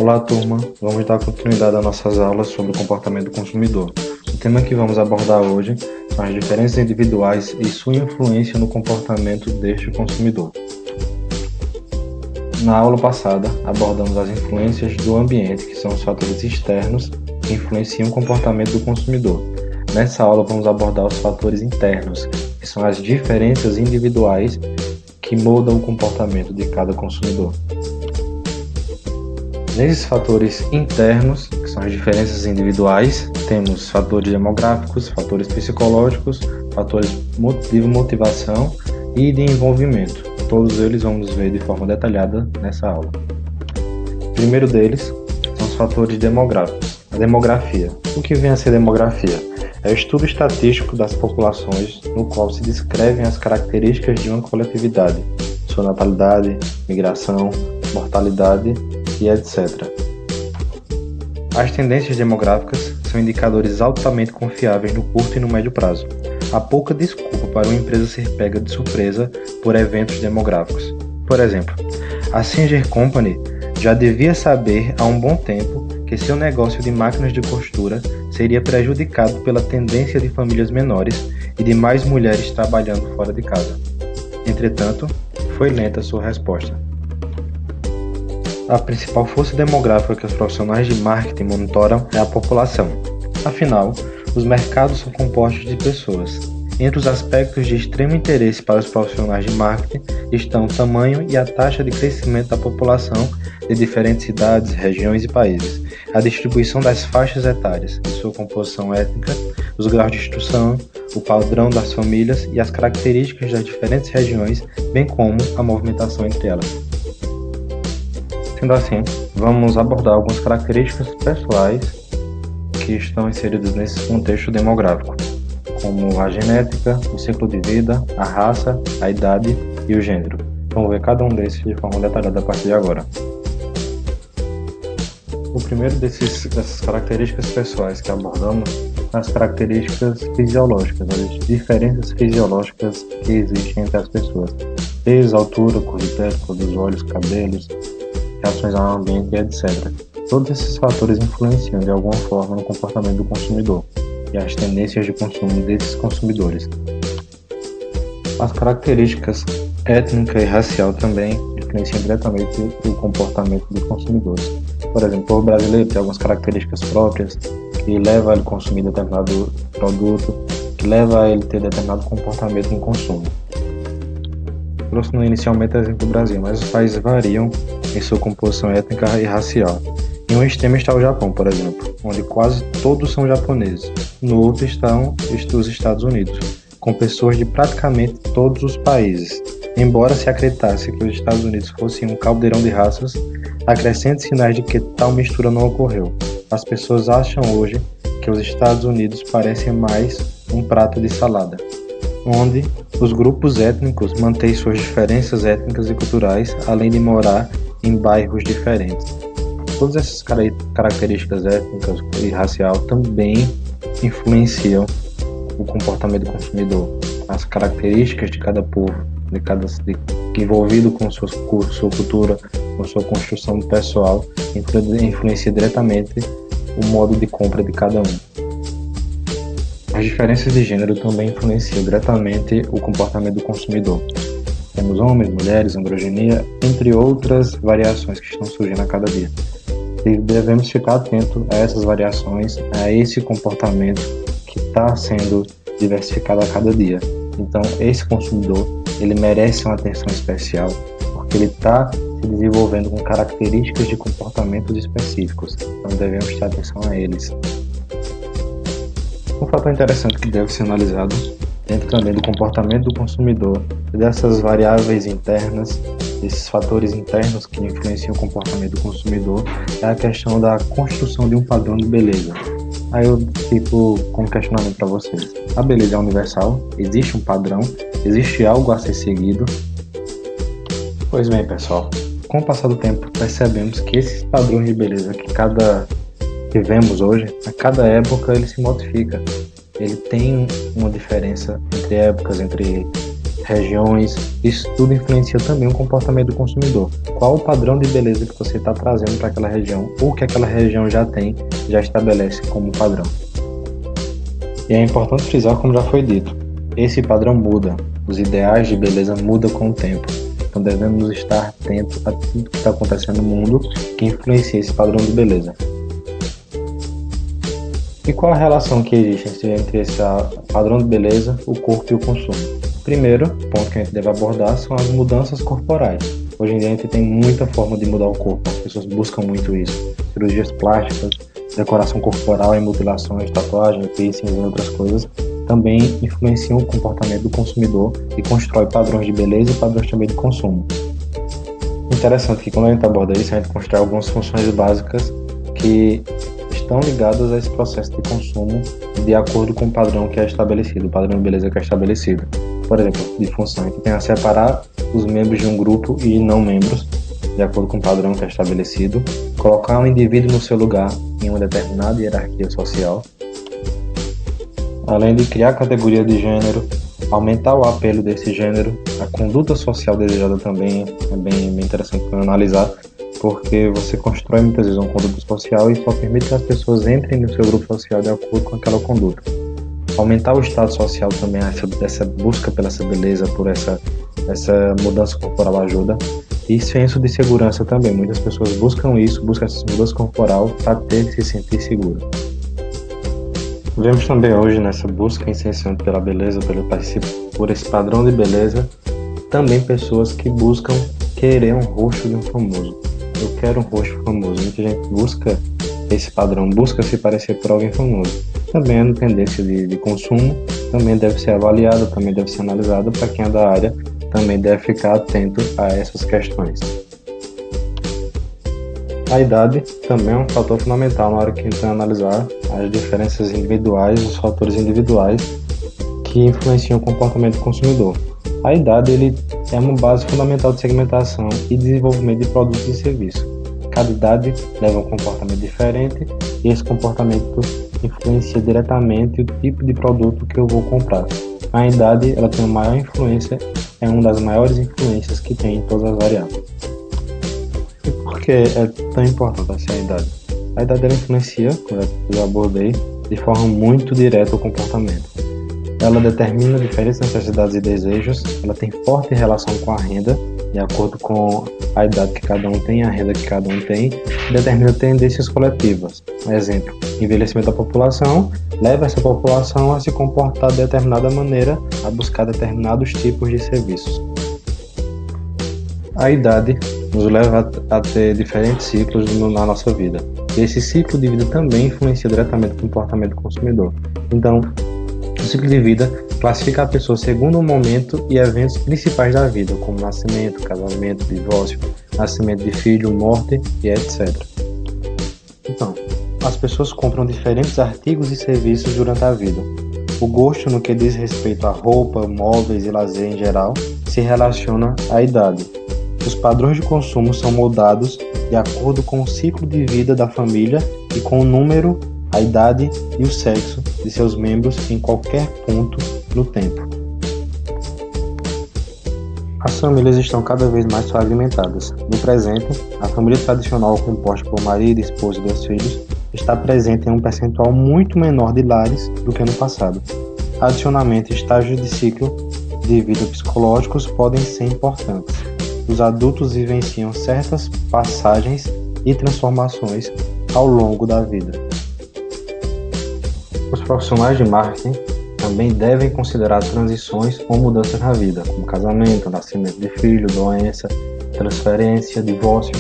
Olá, turma. Vamos dar continuidade às nossas aulas sobre o comportamento do consumidor. O tema que vamos abordar hoje são as diferenças individuais e sua influência no comportamento deste consumidor. Na aula passada, abordamos as influências do ambiente, que são os fatores externos que influenciam o comportamento do consumidor. Nessa aula, vamos abordar os fatores internos, que são as diferenças individuais que mudam o comportamento de cada consumidor. Nesses fatores internos, que são as diferenças individuais, temos fatores demográficos, fatores psicológicos, fatores de motivação e de envolvimento. Todos eles vamos ver de forma detalhada nessa aula. O primeiro deles são os fatores demográficos. A demografia. O que vem a ser demografia? É o estudo estatístico das populações, no qual se descrevem as características de uma coletividade, sua natalidade, migração, mortalidade e etc. As tendências demográficas são indicadores altamente confiáveis no curto e no médio prazo. Há pouca desculpa para uma empresa ser pega de surpresa por eventos demográficos. Por exemplo, a Singer Company já devia saber há um bom tempo que seu negócio de máquinas de costura seria prejudicado pela tendência de famílias menores e de mais mulheres trabalhando fora de casa. Entretanto, foi lenta sua resposta. A principal força demográfica que os profissionais de marketing monitoram é a população. Afinal, os mercados são compostos de pessoas. Entre os aspectos de extremo interesse para os profissionais de marketing estão o tamanho e a taxa de crescimento da população de diferentes cidades, regiões e países, a distribuição das faixas etárias e sua composição étnica, os graus de instrução, o padrão das famílias e as características das diferentes regiões, bem como a movimentação entre elas. Sendo assim, vamos abordar algumas características pessoais que estão inseridas nesse contexto demográfico, como a genética, o ciclo de vida, a raça, a idade e o gênero. Vamos ver cada um desses de forma detalhada a partir de agora. O primeiro dessas características pessoais que abordamos são as características fisiológicas, as diferenças fisiológicas que existem entre as pessoas. Peso, altura, cor de pele, cor dos olhos, cabelos, reações ao ambiente e etc. Todos esses fatores influenciam de alguma forma no comportamento do consumidor e as tendências de consumo desses consumidores. As características étnica e racial também influenciam diretamente o comportamento dos consumidores. Por exemplo, o brasileiro tem algumas características próprias que levam a ele consumir determinado produto, que leva a ele ter determinado comportamento no consumo. Trouxe inicialmente o exemplo do Brasil, mas os países variam em sua composição étnica e racial. Em um extremo está o Japão, por exemplo, onde quase todos são japoneses. No outro estão os Estados Unidos, com pessoas de praticamente todos os países. Embora se acreditasse que os Estados Unidos fossem um caldeirão de raças, há crescentes sinais de que tal mistura não ocorreu. As pessoas acham hoje que os Estados Unidos parecem mais um prato de salada, onde os grupos étnicos mantêm suas diferenças étnicas e culturais, além de morar em bairros diferentes. Todas essas características étnicas e racial também influenciam o comportamento do consumidor. As características de cada povo, envolvido com sua cultura, com sua construção pessoal, influencia diretamente o modo de compra de cada um. As diferenças de gênero também influenciam diretamente o comportamento do consumidor. Temos homens, mulheres, androgenia, entre outras variações que estão surgindo a cada dia. E devemos ficar atentos a essas variações, a esse comportamento que está sendo diversificado a cada dia. Então, esse consumidor, ele merece uma atenção especial, porque ele está se desenvolvendo com características de comportamentos específicos. Então, devemos prestar atenção a eles. Um fator interessante que deve ser analisado dentro também do comportamento do consumidor e dessas variáveis internas, esses fatores internos que influenciam o comportamento do consumidor, é a questão da construção de um padrão de beleza. Aí eu fico com um questionamento para vocês. A beleza é universal? Existe um padrão? Existe algo a ser seguido? Pois bem, pessoal, com o passar do tempo percebemos que esses padrões de beleza que vemos hoje, a cada época ele se modifica. Ele tem uma diferença entre épocas, entre regiões, isso tudo influencia também o comportamento do consumidor. Qual o padrão de beleza que você está trazendo para aquela região, ou que aquela região já tem, já estabelece como padrão. E é importante frisar, como já foi dito, esse padrão muda, os ideais de beleza mudam com o tempo. Então devemos estar atentos a tudo que está acontecendo no mundo que influencia esse padrão de beleza. E qual a relação que existe entre esse padrão de beleza, o corpo e o consumo? Primeiro ponto que a gente deve abordar são as mudanças corporais. Hoje em dia a gente tem muita forma de mudar o corpo, as pessoas buscam muito isso. Cirurgias plásticas, decoração corporal, mutilações, tatuagens, piercings e outras coisas também influenciam o comportamento do consumidor e constrói padrões de beleza e padrões também de consumo. Interessante que quando a gente aborda isso, a gente constrói algumas funções básicas que estão ligadas a esse processo de consumo de acordo com o padrão que é estabelecido, o padrão de beleza que é estabelecido. Por exemplo, de função, a gente tem a separar os membros de um grupo e não membros, de acordo com o padrão que é estabelecido, colocar um indivíduo no seu lugar em uma determinada hierarquia social, além de criar categoria de gênero, aumentar o apelo desse gênero, a conduta social desejada também é bem interessante para analisar, porque você constrói muitas vezes uma conduta social e só permite que as pessoas entrem no seu grupo social de acordo com aquela conduta. Aumentar o status social também, essa busca pela essa beleza, por essa mudança corporal ajuda. E senso de segurança também, muitas pessoas buscam essa mudança corporal para se sentir seguro. Vemos também hoje nessa busca incessante pela beleza, por esse padrão de beleza, também pessoas que buscam querer um rosto de um famoso. Eu quero um rosto famoso. Muita gente busca esse padrão, busca se parecer por alguém famoso. Também é uma tendência de consumo, também deve ser avaliada, também deve ser analisada. Para quem é da área, também deve ficar atento a essas questões. A idade também é um fator fundamental na hora que a gente vai analisar as diferenças individuais, os fatores individuais que influenciam o comportamento do consumidor. A idade é uma base fundamental de segmentação e desenvolvimento de produtos e serviços. Cada idade leva a um comportamento diferente e esse comportamento influencia diretamente o tipo de produto que eu vou comprar. A idade ela tem uma maior influência, é uma das maiores influências que tem em todas as variáveis. E por que é tão importante essa idade? A idade ela influencia, como eu já abordei, de forma muito direta o comportamento. Ela determina diferentes necessidades e desejos, ela tem forte relação com a renda, de acordo com a idade que cada um tem, a renda que cada um tem, determina tendências coletivas. Exemplo, envelhecimento da população leva essa população a se comportar de determinada maneira, a buscar determinados tipos de serviços. A idade nos leva a ter diferentes ciclos na nossa vida. E esse ciclo de vida também influencia diretamente o comportamento do consumidor. Então, o ciclo de vida classifica a pessoa segundo o momento e eventos principais da vida, como nascimento, casamento, divórcio, nascimento de filho, morte e etc. Então, as pessoas compram diferentes artigos e serviços durante a vida. O gosto no que diz respeito a roupa, móveis e lazer em geral se relaciona à idade. Os padrões de consumo são moldados de acordo com o ciclo de vida da família e com o número, a idade e o sexo de seus membros em qualquer ponto no tempo. As famílias estão cada vez mais fragmentadas. No presente, a família tradicional composta por marido, esposa e 2 filhos está presente em um percentual muito menor de lares do que no passado. Adicionalmente, estágios de ciclo de vida psicológicos podem ser importantes. Os adultos vivenciam certas passagens e transformações ao longo da vida. Os profissionais de marketing também devem considerar transições ou mudanças na vida, como casamento, nascimento de filho, doença, transferência, divórcio,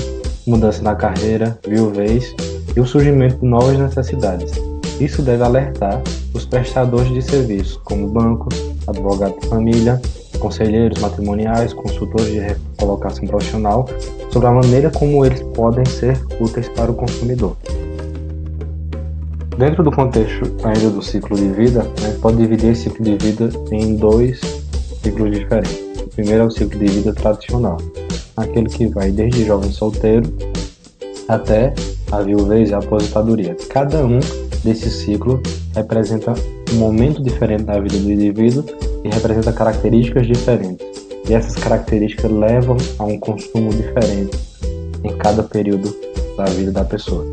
mudança na carreira, viuvez e o surgimento de novas necessidades. Isso deve alertar os prestadores de serviços, como bancos, advogados de família, conselheiros matrimoniais, consultores de recolocação profissional, sobre a maneira como eles podem ser úteis para o consumidor. Dentro do contexto ainda do ciclo de vida, a gente pode dividir esse ciclo de vida em 2 ciclos diferentes. O primeiro é o ciclo de vida tradicional, aquele que vai desde jovem solteiro até a viuvez e a aposentadoria. Cada um desses ciclos representa um momento diferente da vida do indivíduo que representa características diferentes. E essas características levam a um consumo diferente em cada período da vida da pessoa.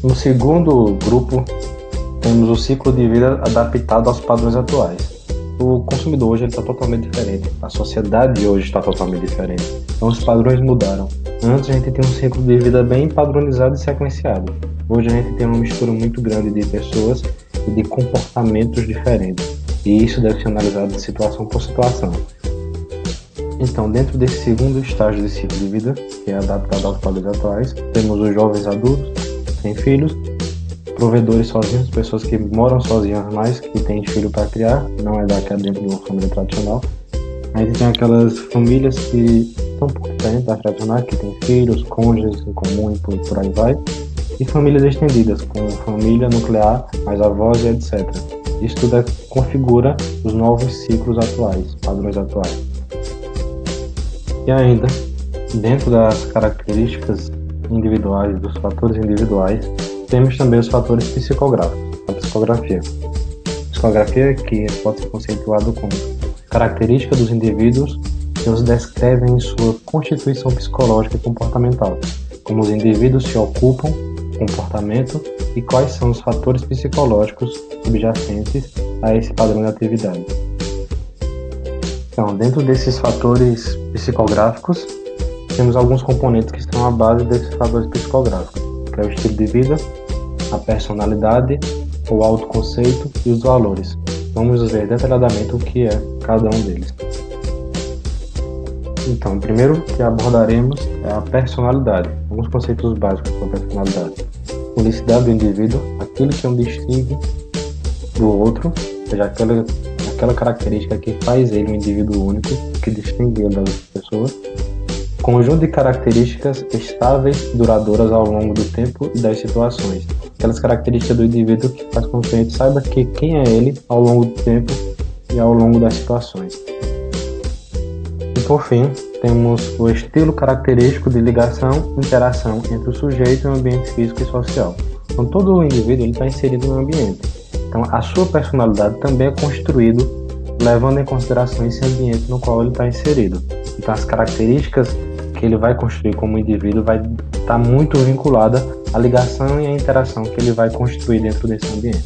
No segundo grupo, temos o ciclo de vida adaptado aos padrões atuais. O consumidor hoje está totalmente diferente, a sociedade hoje está totalmente diferente, então os padrões mudaram. Antes a gente tinha um ciclo de vida bem padronizado e sequenciado. Hoje a gente tem uma mistura muito grande de pessoas e de comportamentos diferentes, e isso deve ser analisado de situação por situação. Então, dentro desse segundo estágio de ciclo de vida, que é adaptado aos padrões atuais, temos os jovens adultos, sem filhos, provedores sozinhos, pessoas que moram sozinhas, mas que têm filho para criar, não é daquela dentro de uma família tradicional. A gente tem aquelas famílias que são um pouco diferentes das tradicionais, que têm filhos, cônjuges em comum e por aí vai, e famílias estendidas, com família nuclear, mais avós e etc. Isso tudo configura os novos ciclos atuais, padrões atuais. E ainda, dentro das características individuais, dos fatores individuais, temos também os fatores psicográficos, a psicografia. Psicografia que pode ser conceituado como característica dos indivíduos que os descrevem em sua constituição psicológica e comportamental, como os indivíduos se ocupam, comportamento e quais são os fatores psicológicos subjacentes a esse padrão de atividade. Então, dentro desses fatores psicográficos, temos alguns componentes que estão à base desses fatores psicográficos, que é o estilo de vida, a personalidade, o autoconceito e os valores. Vamos ver detalhadamente o que é cada um deles. Então, o primeiro que abordaremos é a personalidade, alguns conceitos básicos sobre a personalidade. Unicidade do indivíduo, aquilo que o distingue do outro, ou seja, aquela característica que faz ele um indivíduo único, que distingue ele das outras pessoas. Conjunto de características estáveis e duradouras ao longo do tempo e das situações. Aquelas características do indivíduo que faz com que a gente saiba quem é ele ao longo do tempo e ao longo das situações. E por fim, temos o estilo característico de ligação e interação entre o sujeito e o ambiente físico e social. Então todo o indivíduo está inserido no ambiente. Então a sua personalidade também é construído levando em consideração esse ambiente no qual ele está inserido. Então as características que ele vai construir como indivíduo vai estar muito vinculada à ligação e à interação que ele vai construir dentro desse ambiente.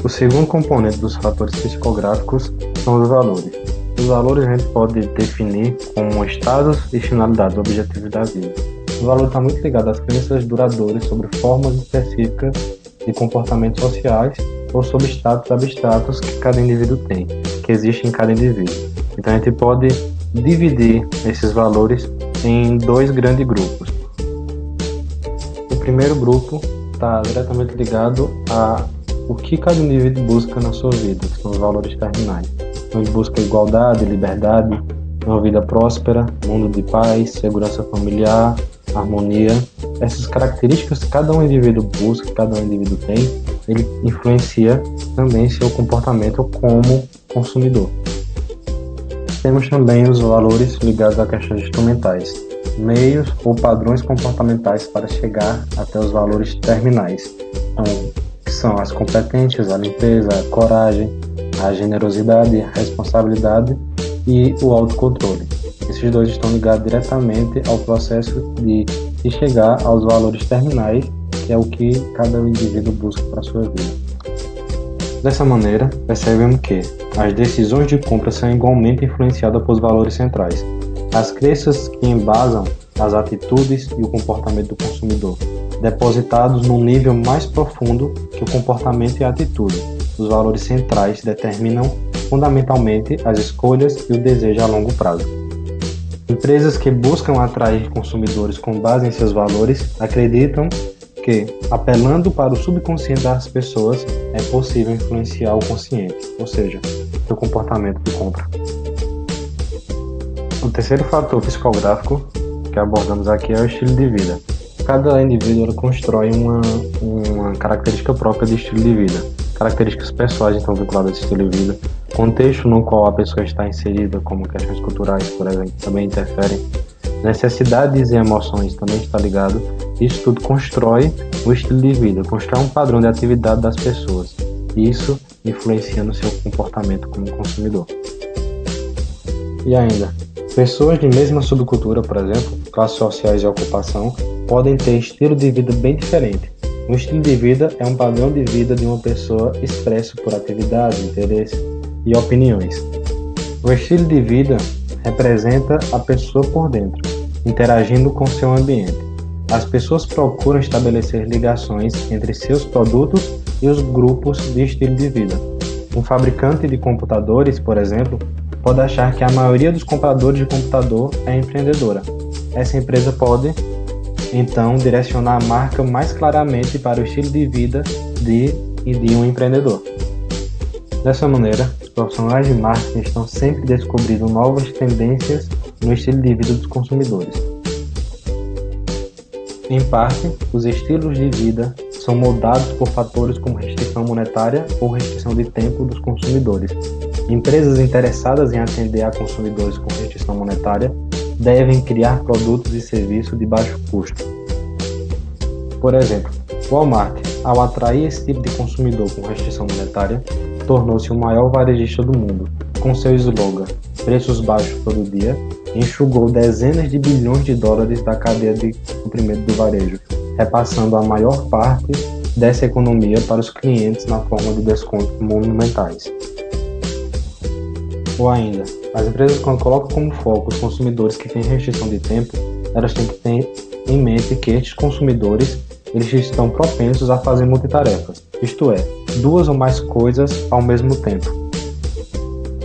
O segundo componente dos fatores psicográficos são os valores. Os valores a gente pode definir como estados e finalidades, objetivos da vida. O valor está muito ligado às crenças duradouras sobre formas específicas de comportamentos sociais ou sobre status abstratos que cada indivíduo tem, que existem em cada indivíduo. Então a gente pode dividir esses valores em dois grandes grupos. O primeiro grupo está diretamente ligado a o que cada indivíduo busca na sua vida, que são os valores terminais. Então, ele busca igualdade, liberdade, uma vida próspera, mundo de paz, segurança familiar, harmonia. Essas características que cada um indivíduo busca, que cada um indivíduo tem, ele influencia também seu comportamento como consumidor. Temos também os valores ligados a questões instrumentais, meios ou padrões comportamentais para chegar até os valores terminais, então, que são as competências, a limpeza, a coragem, a generosidade, a responsabilidade e o autocontrole. Esses dois estão ligados diretamente ao processo de chegar aos valores terminais, que é o que cada indivíduo busca para a sua vida. Dessa maneira, percebemos que as decisões de compra são igualmente influenciadas por valores centrais, as crenças que embasam as atitudes e o comportamento do consumidor, depositados num nível mais profundo que o comportamento e a atitude. Os valores centrais determinam fundamentalmente as escolhas e o desejo a longo prazo. Empresas que buscam atrair consumidores com base em seus valores acreditam que, apelando para o subconsciente das pessoas, é possível influenciar o consciente, ou seja, seu comportamento de compra. O terceiro fator psicográfico que abordamos aqui é o estilo de vida. Cada indivíduo constrói uma característica própria de estilo de vida. Características pessoais estão vinculadas a esse estilo de vida. Contexto no qual a pessoa está inserida, como questões culturais, por exemplo, também interferem. Necessidades e emoções também está ligado. Isso tudo constrói o estilo de vida, constrói um padrão de atividade das pessoas. isso influencia no seu comportamento como consumidor. E ainda, pessoas de mesma subcultura, por exemplo, classes sociais e ocupação, podem ter estilo de vida bem diferente. Um estilo de vida é um padrão de vida de uma pessoa expresso por atividades, interesses e opiniões. O estilo de vida representa a pessoa por dentro, interagindo com seu ambiente. As pessoas procuram estabelecer ligações entre seus produtos e os grupos de estilo de vida. Um fabricante de computadores, por exemplo, pode achar que a maioria dos compradores de computador é empreendedora. Essa empresa pode, então, direcionar a marca mais claramente para o estilo de vida de um empreendedor. Dessa maneira, os profissionais de marketing estão sempre descobrindo novas tendências no estilo de vida dos consumidores. Em parte, os estilos de vida são moldados por fatores como restrição monetária ou restrição de tempo dos consumidores. Empresas interessadas em atender a consumidores com restrição monetária devem criar produtos e serviços de baixo custo. Por exemplo, Walmart, ao atrair esse tipo de consumidor com restrição monetária, tornou-se o maior varejista do mundo. Com seu slogan "Preços baixos todo dia", enxugou dezenas de bilhões de dólares da cadeia de suprimento do varejo, repassando a maior parte dessa economia para os clientes na forma de descontos monumentais. Ou ainda, as empresas, quando colocam como foco os consumidores que têm restrição de tempo, elas têm que ter em mente que estes consumidores eles estão propensos a fazer multitarefas, isto é, duas ou mais coisas ao mesmo tempo.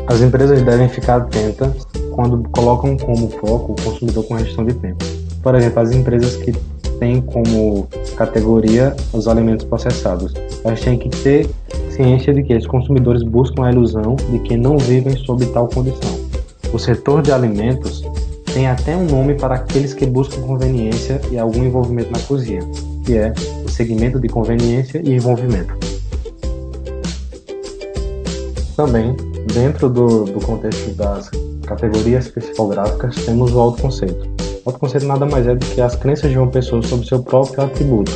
As empresas devem ficar atentas quando colocam como foco o consumidor com restrição de tempo. Por exemplo, as empresas que têm como categoria os alimentos processados, elas têm que ter ciência de que os consumidores buscam a ilusão de que não vivem sob tal condição. O setor de alimentos tem até um nome para aqueles que buscam conveniência e algum envolvimento na cozinha, que é o segmento de conveniência e envolvimento. Também, dentro do contexto das categorias psicográficas, temos o autoconceito. O autoconceito nada mais é do que as crenças de uma pessoa sobre seu próprio atributo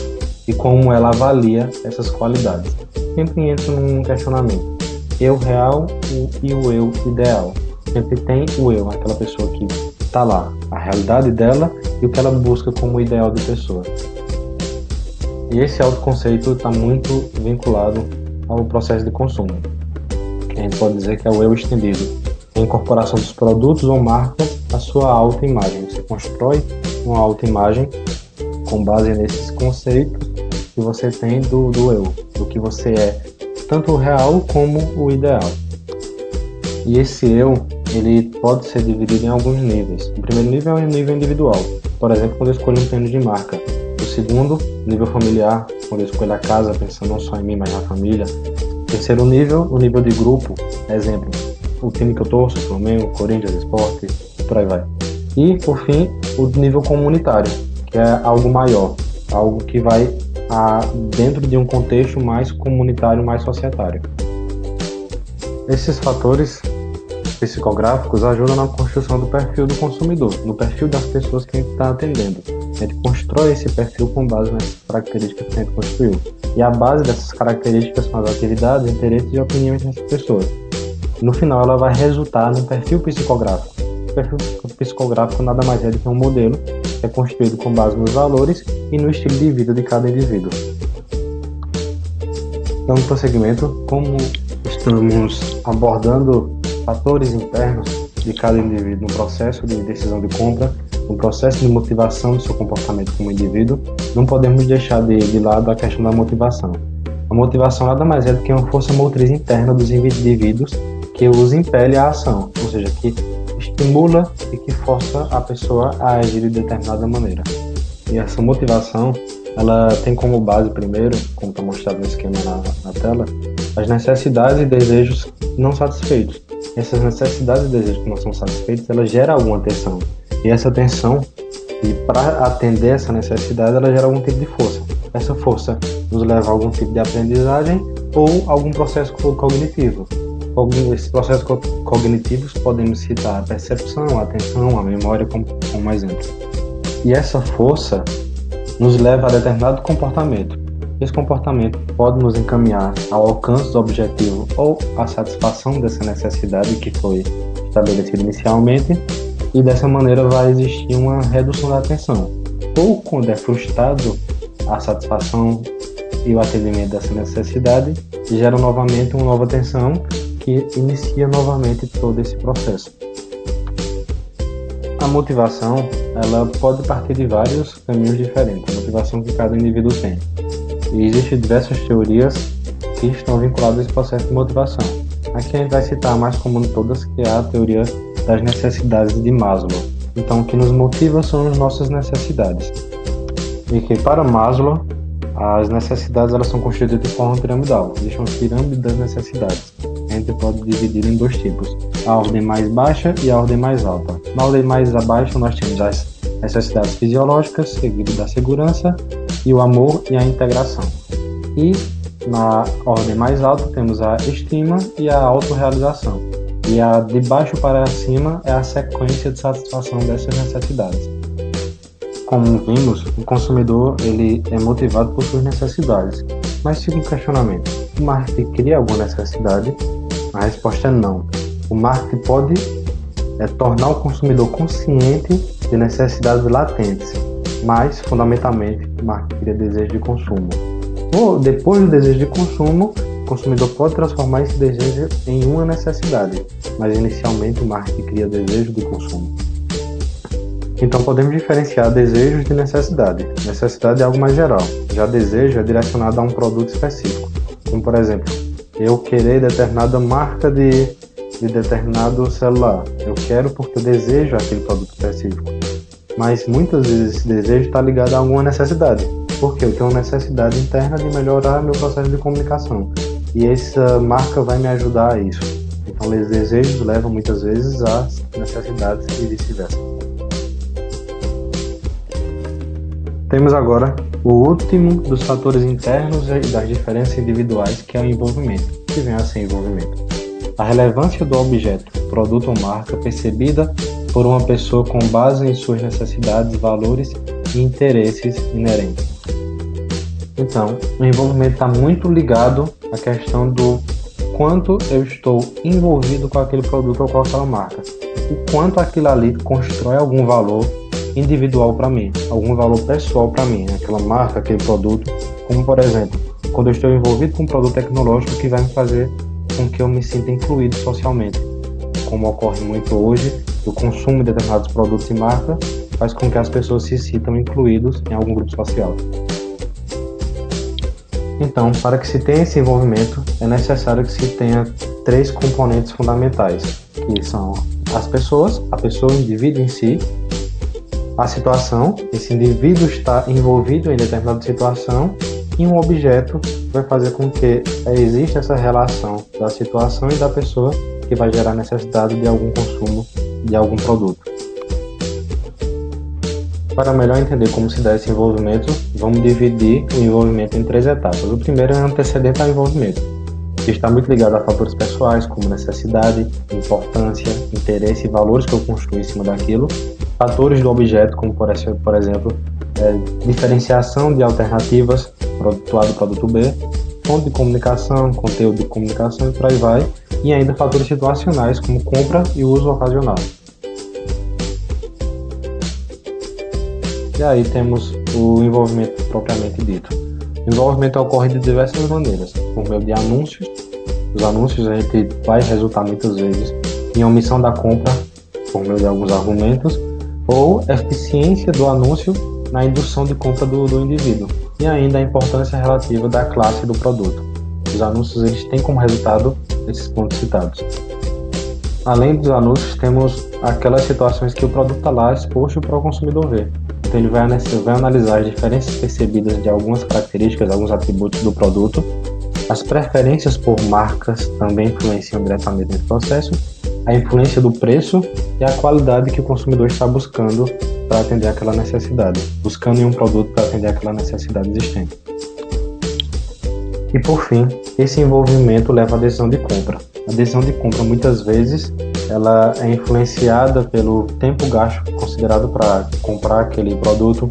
e como ela avalia essas qualidades. Sempre entra num questionamento: eu real e o eu ideal. Sempre tem o eu, aquela pessoa que está lá, a realidade dela e o que ela busca como ideal de pessoa. E esse autoconceito está muito vinculado ao processo de consumo, que a gente pode dizer que é o eu estendido, a incorporação dos produtos ou marcas à sua autoimagem. Você constrói uma autoimagem com base nesses conceitos que você tem do eu, do que você é, tanto o real como o ideal. E esse eu, ele pode ser dividido em alguns níveis. O primeiro nível é o nível individual, por exemplo, quando eu escolho um tênis de marca. O segundo, nível familiar, quando eu escolho a casa pensando não só em mim, mas na família. O terceiro nível, o nível de grupo, exemplo, o time que eu torço, Flamengo, Corinthians, Sport, por aí vai. E, por fim, o nível comunitário, que é algo maior, algo que vai dentro de um contexto mais comunitário, mais societário. Esses fatores psicográficos ajudam na construção do perfil do consumidor, no perfil das pessoas que a gente está atendendo. A gente constrói esse perfil com base nessas características que a gente construiu. E a base dessas características são as atividades, interesses e opiniões dessas pessoas. No final, ela vai resultar num perfil psicográfico. O perfil psicográfico nada mais é do que um modelo que é construído com base nos valores e no estilo de vida de cada indivíduo. Dando prosseguimento, como estamos abordando fatores internos de cada indivíduo no processo de decisão de compra, no processo de motivação do seu comportamento como indivíduo, não podemos deixar de lado a questão da motivação. A motivação nada mais é do que uma força motriz interna dos indivíduos que os impele à ação, ou seja, que estimula e que força a pessoa a agir de determinada maneira. E essa motivação, ela tem como base primeiro, como está mostrado no esquema na tela, as necessidades e desejos não satisfeitos. Essas necessidades e desejos que não são satisfeitos, ela gera alguma tensão. E essa tensão, e para atender essa necessidade, ela gera algum tipo de força. Essa força nos leva a algum tipo de aprendizagem ou algum processo cognitivo. Esses processos cognitivos podemos citar a percepção, a atenção, a memória como exemplo. E essa força nos leva a determinado comportamento. Esse comportamento pode nos encaminhar ao alcance do objetivo ou à satisfação dessa necessidade que foi estabelecida inicialmente, e dessa maneira vai existir uma redução da atenção. Ou quando é frustrado a satisfação e o atendimento dessa necessidade, gera novamente uma nova tensão que inicia novamente todo esse processo. A motivação, ela pode partir de vários caminhos diferentes, a motivação que cada indivíduo tem. E existem diversas teorias que estão vinculadas a esse processo de motivação. Aqui a gente vai citar a mais comum de todas, que é a teoria das necessidades de Maslow. Então, o que nos motiva são as nossas necessidades. E que para Maslow, as necessidades elas são constituídas de forma piramidal. Existe uma pirâmide das necessidades. A gente pode dividir em dois tipos, a ordem mais baixa e a ordem mais alta. Na ordem mais baixa nós temos as necessidades fisiológicas, seguido da segurança e o amor e a integração. E na ordem mais alta temos a estima e a autorrealização. E a de baixo para cima é a sequência de satisfação dessas necessidades. Como vimos, o consumidor ele é motivado por suas necessidades. Mas fica um questionamento: o marketing cria alguma necessidade? A resposta é não. O marketing pode tornar o consumidor consciente de necessidades latentes, mas, fundamentalmente, o marketing cria desejo de consumo. Ou, depois do desejo de consumo, o consumidor pode transformar esse desejo em uma necessidade, mas, inicialmente, o marketing cria desejo de consumo. Então, podemos diferenciar desejos de necessidade. Necessidade é algo mais geral, já desejo é direcionado a um produto específico. Como, por exemplo, eu querer determinada marca de determinado celular. Eu quero porque eu desejo aquele produto específico. Mas muitas vezes esse desejo está ligado a alguma necessidade. Porque eu tenho uma necessidade interna de melhorar meu processo de comunicação. E essa marca vai me ajudar a isso. Então, os desejos levam muitas vezes às necessidades e vice-versa. Temos agora o último dos fatores internos e das diferenças individuais, que é o envolvimento. O que vem a ser envolvimento? A relevância do objeto, produto ou marca percebida por uma pessoa com base em suas necessidades, valores e interesses inerentes. Então, o envolvimento está muito ligado à questão do quanto eu estou envolvido com aquele produto ou com aquela marca. O quanto aquilo ali constrói algum valor individual para mim, algum valor pessoal para mim, aquela marca, aquele produto, como por exemplo, quando eu estou envolvido com um produto tecnológico que vai me fazer com que eu me sinta incluído socialmente, como ocorre muito hoje, o consumo de determinados produtos e marcas faz com que as pessoas se sintam incluídos em algum grupo social. Então, para que se tenha esse envolvimento, é necessário que se tenha três componentes fundamentais, que são as pessoas, a pessoa, o indivíduo em si, a situação, esse indivíduo está envolvido em determinada situação, e um objeto que vai fazer com que exista essa relação da situação e da pessoa que vai gerar necessidade de algum consumo de algum produto. Para melhor entender como se dá esse envolvimento, vamos dividir o envolvimento em três etapas. O primeiro é antecedente ao envolvimento, que está muito ligado a fatores pessoais, como necessidade, importância, interesse e valores que eu construo em cima daquilo. Fatores do objeto, como por exemplo, diferenciação de alternativas, produto A do produto B, fonte de comunicação, conteúdo de comunicação e por aí vai. E ainda fatores situacionais, como compra e uso ocasional. E aí temos o envolvimento propriamente dito. O envolvimento ocorre de diversas maneiras, por meio de anúncios. Os anúncios a gente vai resultar muitas vezes em omissão da compra, por meio de alguns argumentos, ou eficiência do anúncio na indução de compra do indivíduo, e ainda a importância relativa da classe do produto. Os anúncios eles têm como resultado esses pontos citados. Além dos anúncios, temos aquelas situações que o produto está lá exposto para o consumidor ver. Então ele vai analisar as diferenças percebidas de algumas características, alguns atributos do produto. As preferências por marcas também influenciam diretamente nesse processo. A influência do preço e a qualidade que o consumidor está buscando para atender aquela necessidade, buscando em um produto para atender aquela necessidade existente. E por fim, esse envolvimento leva à decisão de compra. A decisão de compra muitas vezes ela é influenciada pelo tempo gasto considerado para comprar aquele produto,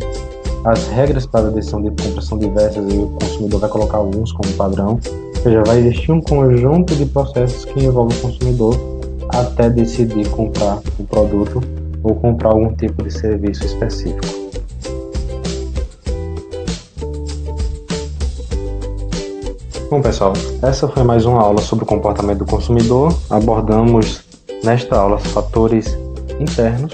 as regras para a decisão de compra são diversas e o consumidor vai colocar alguns como padrão, ou seja, vai existir um conjunto de processos que envolve o consumidor até decidir comprar o produto ou comprar algum tipo de serviço específico. Bom, pessoal, essa foi mais uma aula sobre o comportamento do consumidor. Abordamos nesta aula os fatores internos,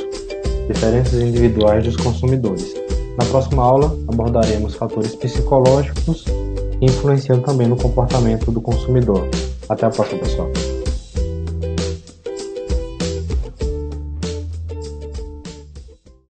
diferenças individuais dos consumidores. Na próxima aula, abordaremos fatores psicológicos que influenciam também no comportamento do consumidor. Até a próxima, pessoal.